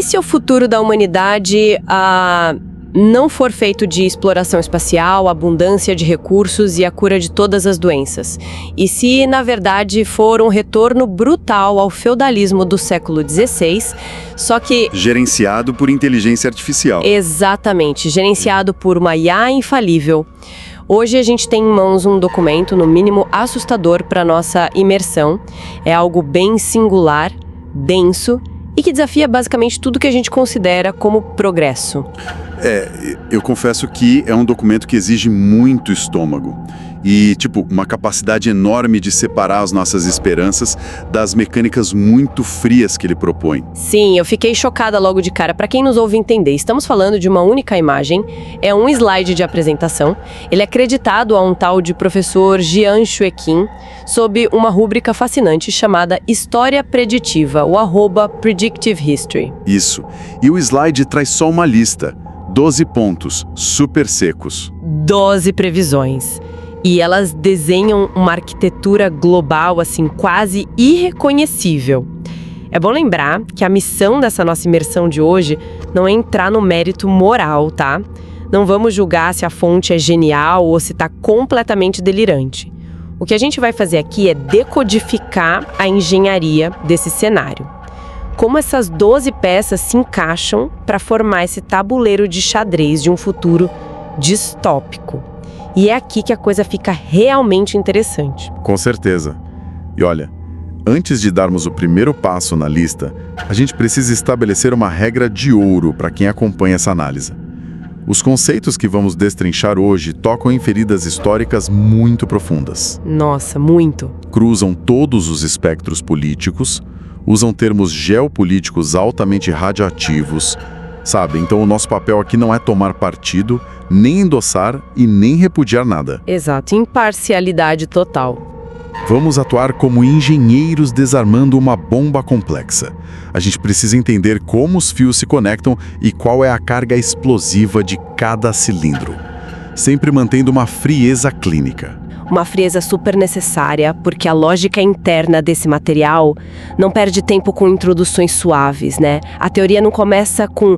se o futuro da humanidade não for feito de exploração espacial, abundância de recursos e a cura de todas as doenças? E se, na verdade, for um retorno brutal ao feudalismo do século XVI, só que... Gerenciado por inteligência artificial. Exatamente, gerenciado por uma IA infalível. Hoje a gente tem em mãos um documento, no mínimo assustador para nossa imersão. É algo bem singular, denso e que desafia basicamente tudo que a gente considera como progresso. Eu confesso que é um documento que exige muito estômago. E, uma capacidade enorme de separar as nossas esperanças das mecânicas muito frias que ele propõe. Sim, eu fiquei chocada logo de cara. Para quem nos ouve entender, estamos falando de uma única imagem, é um slide de apresentação. Ele é acreditado a um tal de professor Jian-Shui Qin, sob uma rúbrica fascinante chamada História Preditiva, o @Predictive History. Isso. E o slide traz só uma lista. 12 pontos, super secos. 12 previsões. E elas desenham uma arquitetura global, assim, quase irreconhecível. É bom lembrar que a missão dessa nossa imersão de hoje não é entrar no mérito moral, tá? Não vamos julgar se a fonte é genial ou se está completamente delirante. O que a gente vai fazer aqui é decodificar a engenharia desse cenário. Como essas 12 peças se encaixam para formar esse tabuleiro de xadrez de um futuro distópico. E é aqui que a coisa fica realmente interessante. Com certeza. E olha, antes de darmos o primeiro passo na lista, a gente precisa estabelecer uma regra de ouro para quem acompanha essa análise. Os conceitos que vamos destrinchar hoje tocam em feridas históricas muito profundas. Nossa, muito. Cruzam todos os espectros políticos, usam termos geopolíticos altamente radioativos, sabe? Então o nosso papel aqui não é tomar partido, nem endossar e nem repudiar nada. Exato, imparcialidade total. Vamos atuar como engenheiros desarmando uma bomba complexa. A gente precisa entender como os fios se conectam e qual é a carga explosiva de cada cilindro, sempre mantendo uma frieza clínica. Uma frieza super necessária, porque a lógica interna desse material não perde tempo com introduções suaves, né? A teoria não começa com,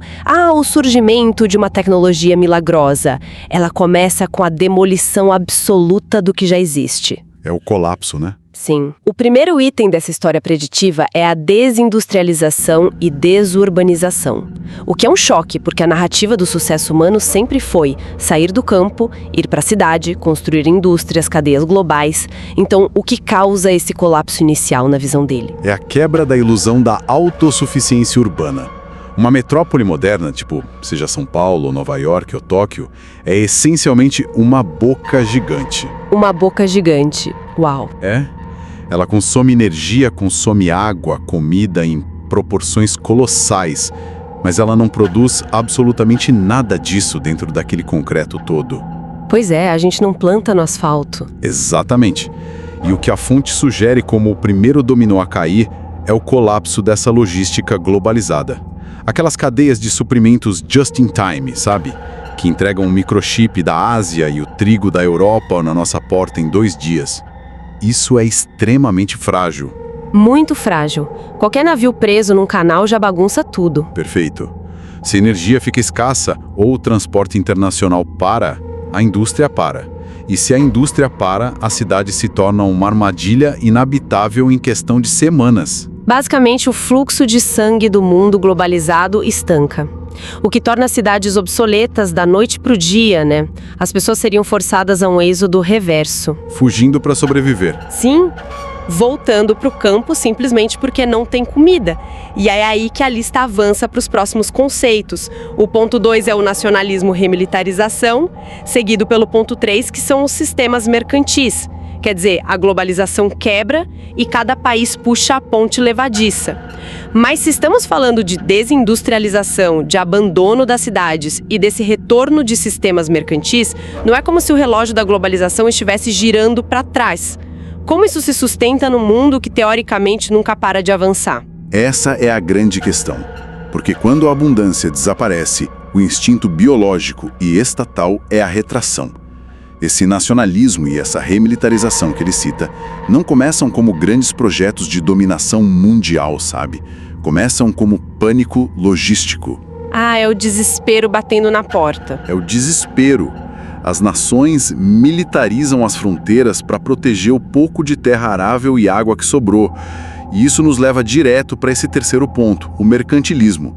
o surgimento de uma tecnologia milagrosa. Ela começa com a demolição absoluta do que já existe. É o colapso, né? Sim. O primeiro item dessa história preditiva é a desindustrialização e desurbanização. O que é um choque, porque a narrativa do sucesso humano sempre foi sair do campo, ir para a cidade, construir indústrias, cadeias globais. Então, o que causa esse colapso inicial na visão dele? É a quebra da ilusão da autossuficiência urbana. Uma metrópole moderna, seja São Paulo, Nova York ou Tóquio, é essencialmente uma boca gigante. Uma boca gigante. Uau. Ela consome energia, consome água, comida em proporções colossais, mas ela não produz absolutamente nada disso dentro daquele concreto todo. Pois é, a gente não planta no asfalto. Exatamente. E o que a fonte sugere como o primeiro dominó a cair é o colapso dessa logística globalizada. Aquelas cadeias de suprimentos just in time, sabe? Que entregam um microchip da Ásia e o trigo da Europa na nossa porta em 2 dias. Isso é extremamente frágil. Muito frágil. Qualquer navio preso num canal já bagunça tudo. Perfeito. Se a energia fica escassa ou o transporte internacional para, a indústria para. E se a indústria para, a cidade se torna uma armadilha inabitável em questão de semanas. Basicamente, o fluxo de sangue do mundo globalizado estanca. O que torna as cidades obsoletas da noite para o dia, né? As pessoas seriam forçadas a um êxodo reverso. Fugindo para sobreviver. Sim, voltando para o campo simplesmente porque não tem comida. E é aí que a lista avança para os próximos conceitos. O ponto 2 é o nacionalismo remilitarização, seguido pelo ponto 3, que são os sistemas mercantis. Quer dizer, a globalização quebra e cada país puxa a ponte levadiça. Mas se estamos falando de desindustrialização, de abandono das cidades e desse retorno de sistemas mercantis, não é como se o relógio da globalização estivesse girando para trás. Como isso se sustenta num mundo que teoricamente nunca para de avançar? Essa é a grande questão. Porque quando a abundância desaparece, o instinto biológico e estatal é a retração. Esse nacionalismo e essa remilitarização que ele cita não começam como grandes projetos de dominação mundial, sabe? Começam como pânico logístico. Ah, é o desespero batendo na porta. É o desespero. As nações militarizam as fronteiras para proteger o pouco de terra arável e água que sobrou. E isso nos leva direto para esse terceiro ponto, o mercantilismo.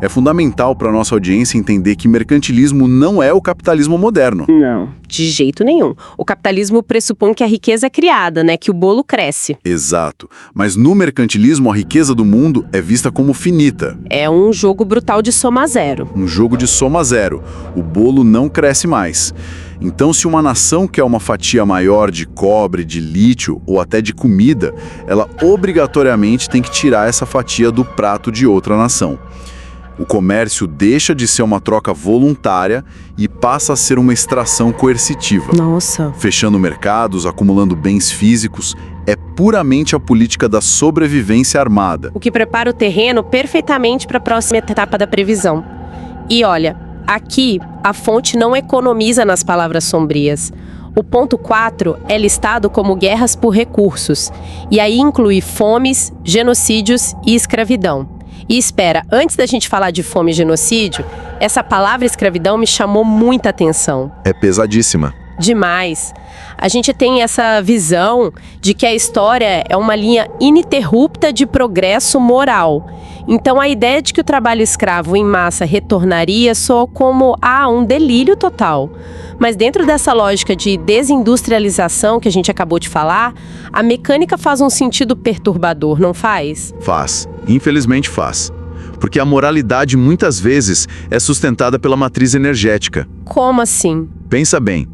É fundamental para a nossa audiência entender que mercantilismo não é o capitalismo moderno. Não, de jeito nenhum. O capitalismo pressupõe que a riqueza é criada, né? Que o bolo cresce. Exato. Mas no mercantilismo, a riqueza do mundo é vista como finita. É um jogo brutal de soma zero. Um jogo de soma zero. O bolo não cresce mais. Então, se uma nação quer uma fatia maior de cobre, de lítio ou até de comida, ela obrigatoriamente tem que tirar essa fatia do prato de outra nação. O comércio deixa de ser uma troca voluntária e passa a ser uma extração coercitiva. Nossa. Fechando mercados, acumulando bens físicos, é puramente a política da sobrevivência armada. O que prepara o terreno perfeitamente para a próxima etapa da previsão. E olha, aqui a fonte não economiza nas palavras sombrias. O ponto 4 é listado como guerras por recursos, e aí inclui fomes, genocídios e escravidão. E espera, antes da gente falar de fome e genocídio, essa palavra escravidão me chamou muita atenção. É pesadíssima. Demais. A gente tem essa visão de que a história é uma linha ininterrupta de progresso moral. Então a ideia de que o trabalho escravo em massa retornaria soa como um delírio total. Mas dentro dessa lógica de desindustrialização que a gente acabou de falar, a mecânica faz um sentido perturbador, não faz? Faz. Infelizmente faz. Porque a moralidade muitas vezes é sustentada pela matriz energética. Como assim? Pensa bem.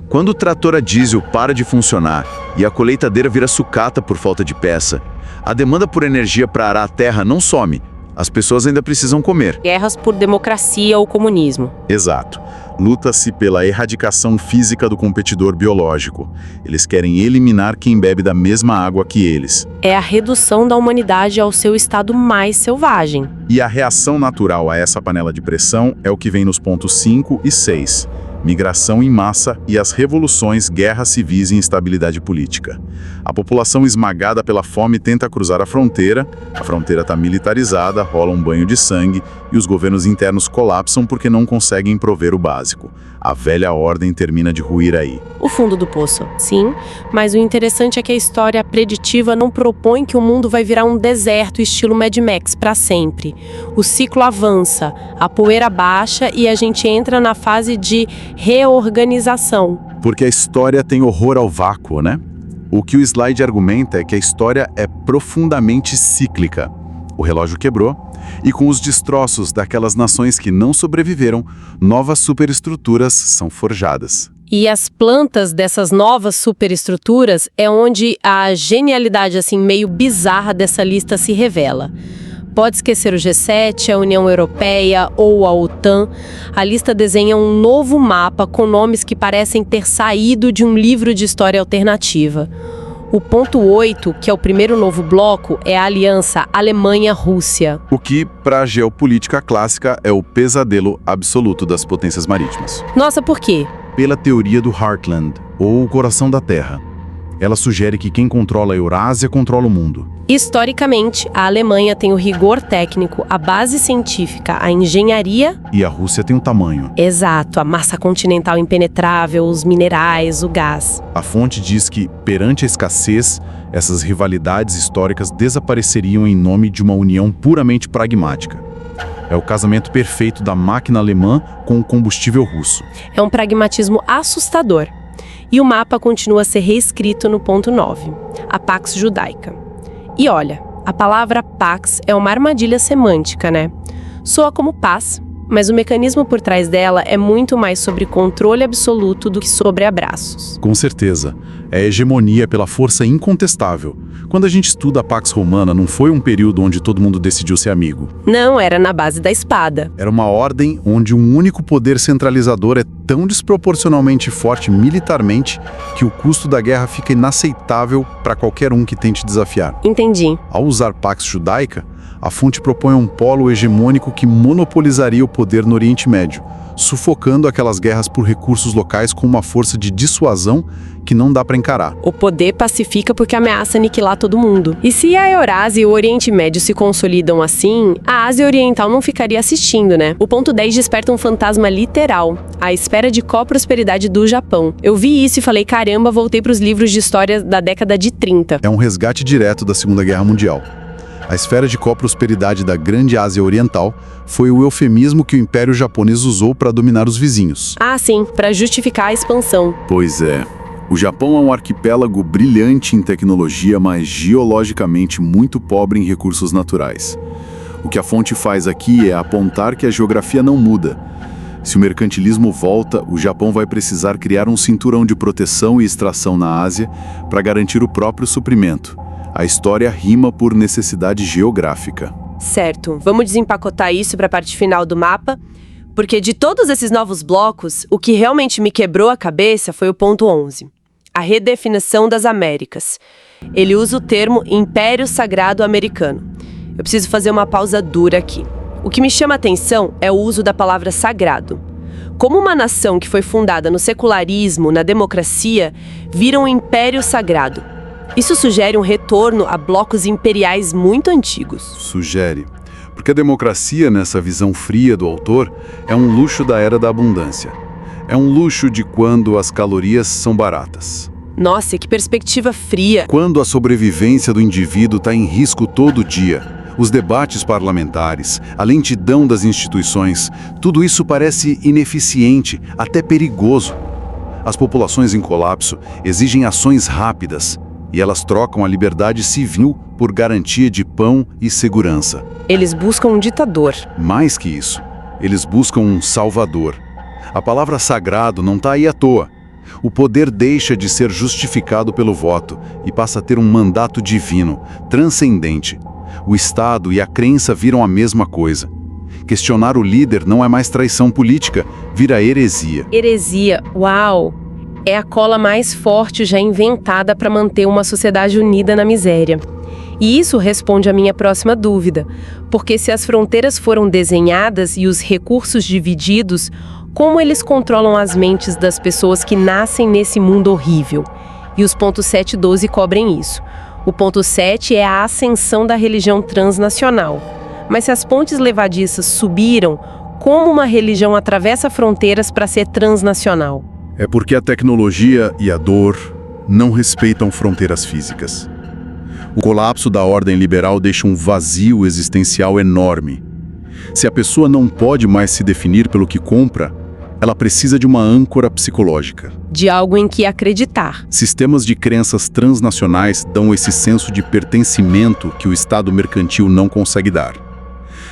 Quando o trator a diesel para de funcionar e a colheitadeira vira sucata por falta de peça, a demanda por energia para arar a terra não some. As pessoas ainda precisam comer. Guerras por democracia ou comunismo. Exato. Luta-se pela erradicação física do competidor biológico. Eles querem eliminar quem bebe da mesma água que eles. É a redução da humanidade ao seu estado mais selvagem. E a reação natural a essa panela de pressão é o que vem nos pontos 5 e 6. Migração em massa e as revoluções, guerras civis e instabilidade política. A população esmagada pela fome tenta cruzar a fronteira está militarizada, rola um banho de sangue e os governos internos colapsam porque não conseguem prover o básico. A velha ordem termina de ruir aí. O fundo do poço, sim, mas o interessante é que a história preditiva não propõe que o mundo vai virar um deserto estilo Mad Max para sempre. O ciclo avança, a poeira baixa e a gente entra na fase de reorganização. Porque a história tem horror ao vácuo, né? O que o slide argumenta é que a história é profundamente cíclica. O relógio quebrou, e com os destroços daquelas nações que não sobreviveram, novas superestruturas são forjadas. E as plantas dessas novas superestruturas é onde a genialidade assim meio bizarra dessa lista se revela. Pode esquecer o G7, a União Europeia ou a OTAN. A lista desenha um novo mapa com nomes que parecem ter saído de um livro de história alternativa. O ponto 8, que é o primeiro novo bloco, é a aliança Alemanha-Rússia. O que, para a geopolítica clássica, é o pesadelo absoluto das potências marítimas. Nossa, por quê? Pela teoria do Heartland, ou o coração da Terra. Ela sugere que quem controla a Eurásia controla o mundo. Historicamente, a Alemanha tem o rigor técnico, a base científica, a engenharia... E a Rússia tem o tamanho. Exato, a massa continental impenetrável, os minerais, o gás. A fonte diz que, perante a escassez, essas rivalidades históricas desapareceriam em nome de uma união puramente pragmática. É o casamento perfeito da máquina alemã com o combustível russo. É um pragmatismo assustador. E o mapa continua a ser reescrito no ponto 9, a Pax Judaica. E olha, a palavra Pax é uma armadilha semântica, né? Soa como paz, mas o mecanismo por trás dela é muito mais sobre controle absoluto do que sobre abraços. Com certeza. É hegemonia pela força incontestável. Quando a gente estuda a Pax Romana, não foi um período onde todo mundo decidiu ser amigo. Não, era na base da espada. Era uma ordem onde um único poder centralizador é tão desproporcionalmente forte militarmente que o custo da guerra fica inaceitável para qualquer um que tente desafiar. Entendi. Ao usar Pax Judaica, a fonte propõe um polo hegemônico que monopolizaria o poder no Oriente Médio, sufocando aquelas guerras por recursos locais com uma força de dissuasão que não dá para encarar. O poder pacifica porque ameaça aniquilar todo mundo. E se a Eurásia e o Oriente Médio se consolidam assim, a Ásia Oriental não ficaria assistindo, né? O ponto 10 desperta um fantasma literal, a esfera de co-prosperidade do Japão. Eu vi isso e falei, caramba, voltei para os livros de história da década de 30. É um resgate direto da Segunda Guerra Mundial. A esfera de co-prosperidade da Grande Ásia Oriental foi o eufemismo que o Império Japonês usou para dominar os vizinhos. Ah, sim, para justificar a expansão. Pois é. O Japão é um arquipélago brilhante em tecnologia, mas geologicamente muito pobre em recursos naturais. O que a fonte faz aqui é apontar que a geografia não muda. Se o mercantilismo volta, o Japão vai precisar criar um cinturão de proteção e extração na Ásia para garantir o próprio suprimento. A história rima por necessidade geográfica. Certo, vamos desempacotar isso para a parte final do mapa, porque de todos esses novos blocos, o que realmente me quebrou a cabeça foi o ponto 11. A redefinição das Américas. Ele usa o termo Império Sagrado Americano. Eu preciso fazer uma pausa dura aqui. O que me chama a atenção é o uso da palavra sagrado. Como uma nação que foi fundada no secularismo, na democracia, vira um império sagrado. Isso sugere um retorno a blocos imperiais muito antigos. Sugere. Porque a democracia, nessa visão fria do autor, é um luxo da era da abundância. É um luxo de quando as calorias são baratas. Nossa, que perspectiva fria. Quando a sobrevivência do indivíduo está em risco todo dia. Os debates parlamentares, a lentidão das instituições, tudo isso parece ineficiente, até perigoso. As populações em colapso exigem ações rápidas. E elas trocam a liberdade civil por garantia de pão e segurança. Eles buscam um ditador. Mais que isso, eles buscam um salvador. A palavra sagrado não está aí à toa. O poder deixa de ser justificado pelo voto e passa a ter um mandato divino, transcendente. O Estado e a crença viram a mesma coisa. Questionar o líder não é mais traição política, vira heresia. Heresia, uau! É a cola mais forte já inventada para manter uma sociedade unida na miséria. E isso responde à minha próxima dúvida, porque se as fronteiras foram desenhadas e os recursos divididos, como eles controlam as mentes das pessoas que nascem nesse mundo horrível? E os pontos 7 e 12 cobrem isso. O ponto 7 é a ascensão da religião transnacional. Mas se as pontes levadiças subiram, como uma religião atravessa fronteiras para ser transnacional? É porque a tecnologia e a dor não respeitam fronteiras físicas. O colapso da ordem liberal deixa um vazio existencial enorme. Se a pessoa não pode mais se definir pelo que compra, ela precisa de uma âncora psicológica. De algo em que acreditar. Sistemas de crenças transnacionais dão esse senso de pertencimento que o Estado mercantil não consegue dar.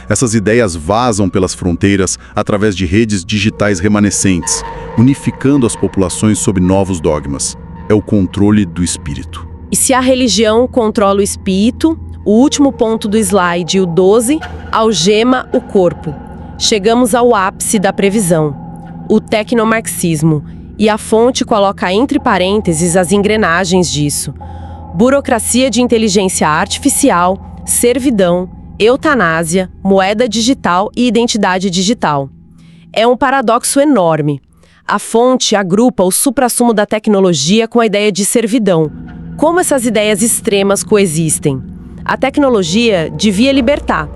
Essas ideias vazam pelas fronteiras através de redes digitais remanescentes, unificando as populações sob novos dogmas. É o controle do espírito. E se a religião controla o espírito, o último ponto do slide, o 12, algema o corpo. Chegamos ao ápice da previsão, o tecnomarxismo, e a fonte coloca entre parênteses as engrenagens disso. Burocracia de inteligência artificial, servidão, eutanásia, moeda digital e identidade digital. É um paradoxo enorme. A fonte agrupa o suprassumo da tecnologia com a ideia de servidão. Como essas ideias extremas coexistem? A tecnologia devia libertar.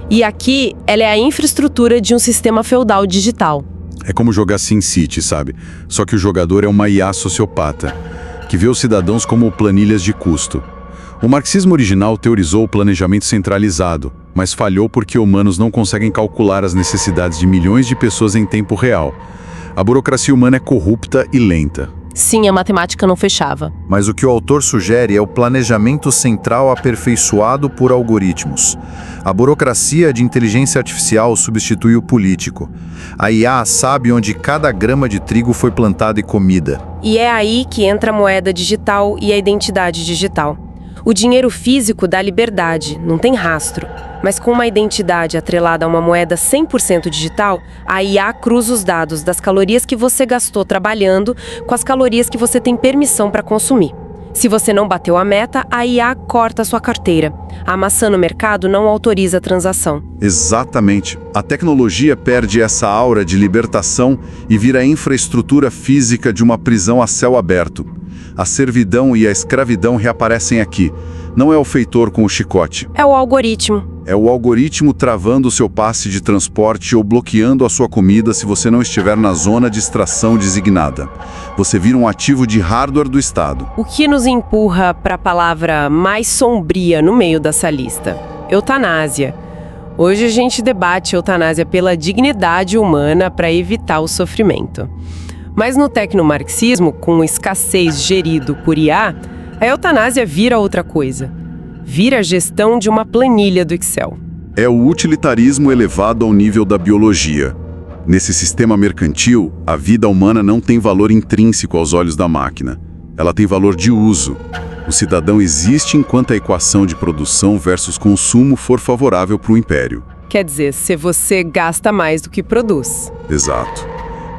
E aqui, ela é a infraestrutura de um sistema feudal digital. É como jogar SimCity, sabe? Só que o jogador é uma IA sociopata, que vê os cidadãos como planilhas de custo. O marxismo original teorizou o planejamento centralizado, mas falhou porque humanos não conseguem calcular as necessidades de milhões de pessoas em tempo real. A burocracia humana é corrupta e lenta. Sim, a matemática não fechava. Mas o que o autor sugere é o planejamento central aperfeiçoado por algoritmos. A burocracia de inteligência artificial substitui o político. A IA sabe onde cada grama de trigo foi plantada e comida. E é aí que entra a moeda digital e a identidade digital. O dinheiro físico dá liberdade, não tem rastro. Mas com uma identidade atrelada a uma moeda 100% digital, a IA cruza os dados das calorias que você gastou trabalhando com as calorias que você tem permissão para consumir. Se você não bateu a meta, a IA corta a sua carteira. A maçã no mercado não autoriza a transação. Exatamente. A tecnologia perde essa aura de libertação e vira a infraestrutura física de uma prisão a céu aberto. A servidão e a escravidão reaparecem aqui. Não é o feitor com o chicote. É o algoritmo. É o algoritmo travando o seu passe de transporte ou bloqueando a sua comida se você não estiver na zona de extração designada. Você vira um ativo de hardware do Estado. O que nos empurra para a palavra mais sombria no meio dessa lista: eutanásia. Hoje a gente debate eutanásia pela dignidade humana para evitar o sofrimento. Mas no tecnomarxismo, com escassez gerido por IA, a eutanásia vira outra coisa. Vira a gestão de uma planilha do Excel. É o utilitarismo elevado ao nível da biologia. Nesse sistema mercantil, a vida humana não tem valor intrínseco aos olhos da máquina. Ela tem valor de uso. O cidadão existe enquanto a equação de produção versus consumo for favorável para o império. Quer dizer, se você gasta mais do que produz. Exato.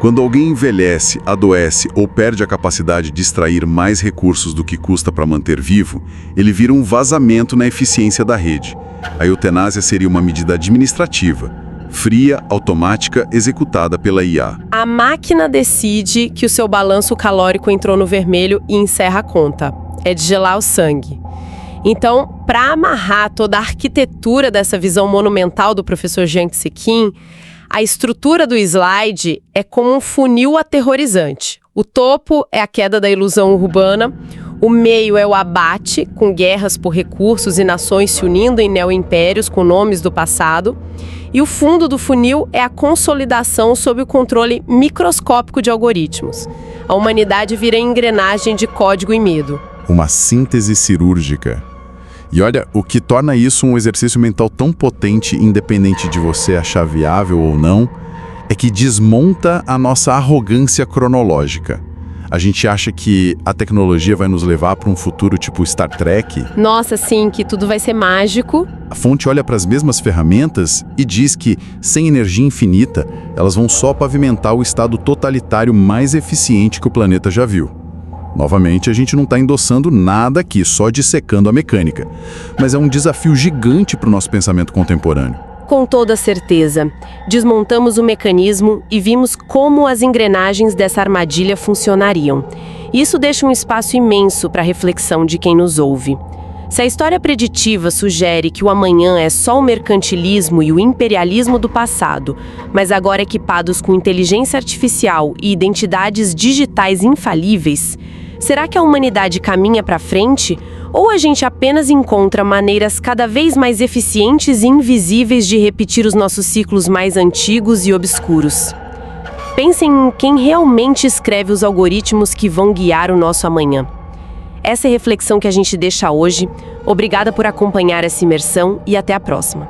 Quando alguém envelhece, adoece ou perde a capacidade de extrair mais recursos do que custa para manter vivo, ele vira um vazamento na eficiência da rede. A eutanásia seria uma medida administrativa, fria, automática, executada pela IA. A máquina decide que o seu balanço calórico entrou no vermelho e encerra a conta. É de gelar o sangue. Então, para amarrar toda a arquitetura dessa visão monumental do professor Jiang Tse-Kin, a estrutura do slide é como um funil aterrorizante. O topo é a queda da ilusão urbana, o meio é o abate, com guerras por recursos e nações se unindo em neo-impérios com nomes do passado, e o fundo do funil é a consolidação sob o controle microscópico de algoritmos. A humanidade vira engrenagem de código e medo. Uma síntese cirúrgica. E olha, o que torna isso um exercício mental tão potente, independente de você achar viável ou não, é que desmonta a nossa arrogância cronológica. A gente acha que a tecnologia vai nos levar para um futuro tipo Star Trek. Nossa, sim, que tudo vai ser mágico. A fonte olha para as mesmas ferramentas e diz que, sem energia infinita, elas vão só pavimentar o estado totalitário mais eficiente que o planeta já viu. Novamente, a gente não está endossando nada aqui, só dissecando a mecânica. Mas é um desafio gigante para o nosso pensamento contemporâneo. Com toda certeza, desmontamos o mecanismo e vimos como as engrenagens dessa armadilha funcionariam. Isso deixa um espaço imenso para a reflexão de quem nos ouve. Se a história preditiva sugere que o amanhã é só o mercantilismo e o imperialismo do passado, mas agora equipados com inteligência artificial e identidades digitais infalíveis, será que a humanidade caminha para frente? Ou a gente apenas encontra maneiras cada vez mais eficientes e invisíveis de repetir os nossos ciclos mais antigos e obscuros? Pensem em quem realmente escreve os algoritmos que vão guiar o nosso amanhã. Essa é a reflexão que a gente deixa hoje. Obrigada por acompanhar essa imersão e até a próxima.